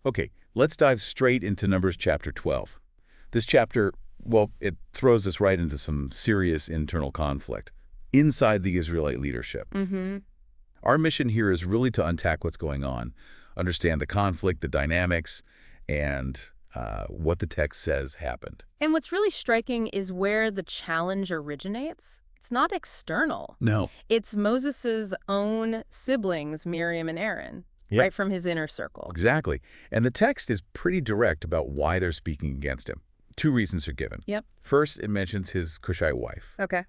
Okay, let's dive straight into Numbers chapter 12. This chapter, well, it throws us right into some serious internal conflict inside the Israelite leadership. Mm-hmm. Our mission here is really to unpack what's going on, understand the conflict, the dynamics, and what the text says happened. And what's really striking is where the challenge originates. It's not external. No. It's Moses's own siblings, Miriam and Aaron, Yep. right from his inner circle. Exactly. And the text is pretty direct about why they're speaking against him. Two reasons are given. Yep. First, it mentions his Cushite wife. Okay.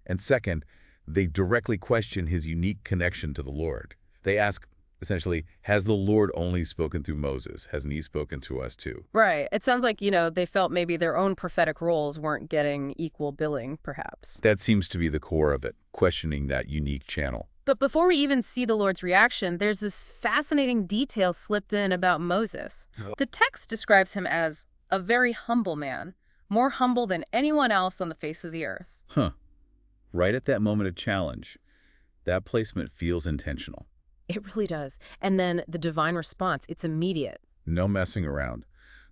And second, they directly question his unique connection to the Lord. They ask, essentially, has the Lord only spoken through Moses? Hasn't he spoken to us too? Right. It sounds like, they felt maybe their own prophetic roles weren't getting equal billing, perhaps. That seems to be the core of it, questioning that unique channel. But before we even see the Lord's reaction, there's this fascinating detail slipped in about Moses. Oh. The text describes him as a very humble man, more humble than anyone else on the face of the earth. Huh. Right at that moment of challenge, that placement feels intentional. It really does. And then the divine response, it's immediate. No messing around.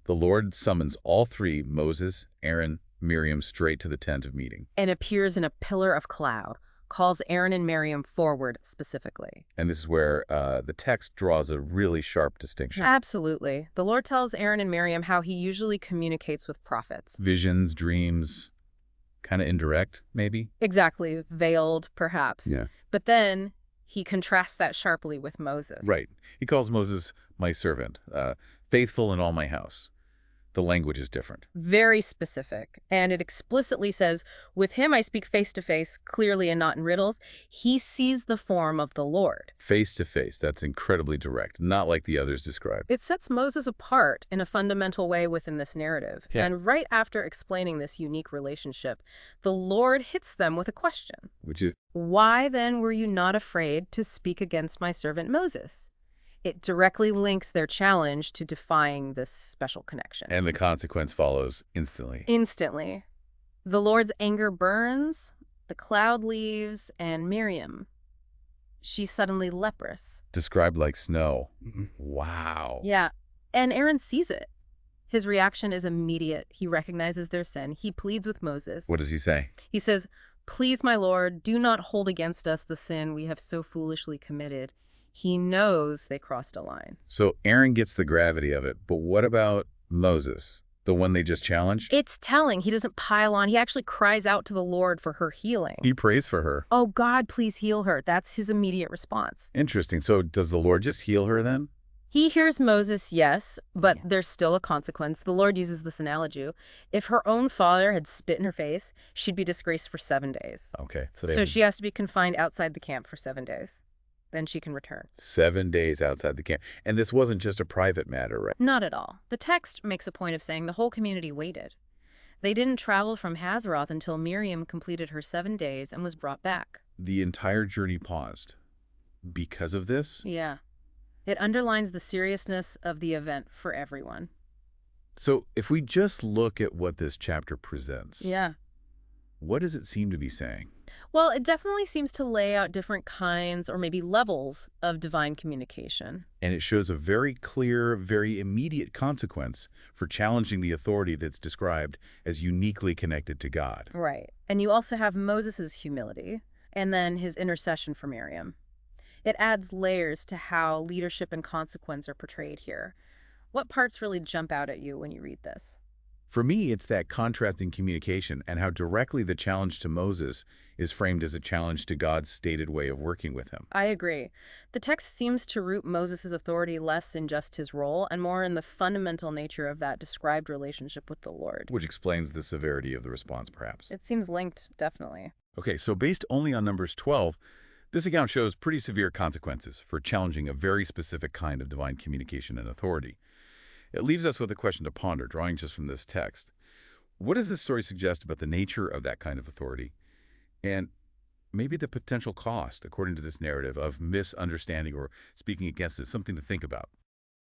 The Lord summons all three, Moses, Aaron, Miriam, straight to the tent of meeting. And appears in a pillar of cloud, calls Aaron and Miriam forward specifically. And this is where the text draws a really sharp distinction. Absolutely. The Lord tells Aaron and Miriam how he usually communicates with prophets. Visions, dreams, kind of indirect, maybe? Exactly. Veiled, perhaps. Yeah. But then he contrasts that sharply with Moses. Right. He calls Moses my servant, faithful in all my house. The language is different. Very specific. And it explicitly says, with him I speak face to face, clearly and not in riddles. He sees the form of the Lord. Face to face, that's incredibly direct, not like the others described. It sets Moses apart in a fundamental way within this narrative. Yeah. And right after explaining this unique relationship, the Lord hits them with a question. Which is, Why then were you not afraid to speak against my servant Moses? It directly links their challenge to defying this special connection. and the consequence follows instantly. Instantly. The Lord's anger burns, the cloud leaves, and Miriam, she's suddenly leprous. Described like snow. Wow. Yeah, and Aaron sees it. His reaction is immediate. He recognizes their sin. He pleads with Moses. What does he say? He says, "Please, my Lord, do not hold against us the sin we have so foolishly committed." He knows they crossed a line. So Aaron gets the gravity of it, but what about Moses, the one they just challenged? It's telling. He doesn't pile on. He actually cries out to the Lord for her healing. He prays for her. Oh, God, please heal her. That's his immediate response. Interesting. So does the Lord just heal her then? He hears Moses, yes, but Yeah. there's still a consequence. The Lord uses this analogy. If her own father had spit in her face, she'd be disgraced for 7 days. Okay. So she has to be confined outside the camp for 7 days. Then she can return. 7 days outside the camp. And this wasn't just a private matter, right? Not at all. The text makes a point of saying the whole community waited. They didn't travel from Hazeroth until Miriam completed her 7 days and was brought back. The entire journey paused. Because of this? Yeah. It underlines the seriousness of the event for everyone. So if we just look at what this chapter presents, Yeah. what does it seem to be saying? Well, it definitely seems to lay out different kinds or maybe levels of divine communication. And it shows a very clear, very immediate consequence for challenging the authority that's described as uniquely connected to God. Right. And you also have Moses' humility and then his intercession for Miriam. It adds layers to how leadership and consequence are portrayed here. What parts really jump out at you when you read this? For me, it's that contrasting communication and how directly the challenge to Moses is framed as a challenge to God's stated way of working with him. I agree. The text seems to root Moses' authority less in just his role and more in the fundamental nature of that described relationship with the Lord. Which explains the severity of the response, perhaps. It seems linked, definitely. Okay, so based only on Numbers 12, this account shows pretty severe consequences for challenging a very specific kind of divine communication and authority. It leaves us with a question to ponder, drawing just from this text. What does this story suggest about the nature of that kind of authority? And maybe the potential cost, according to this narrative, of misunderstanding or speaking against it, something to think about.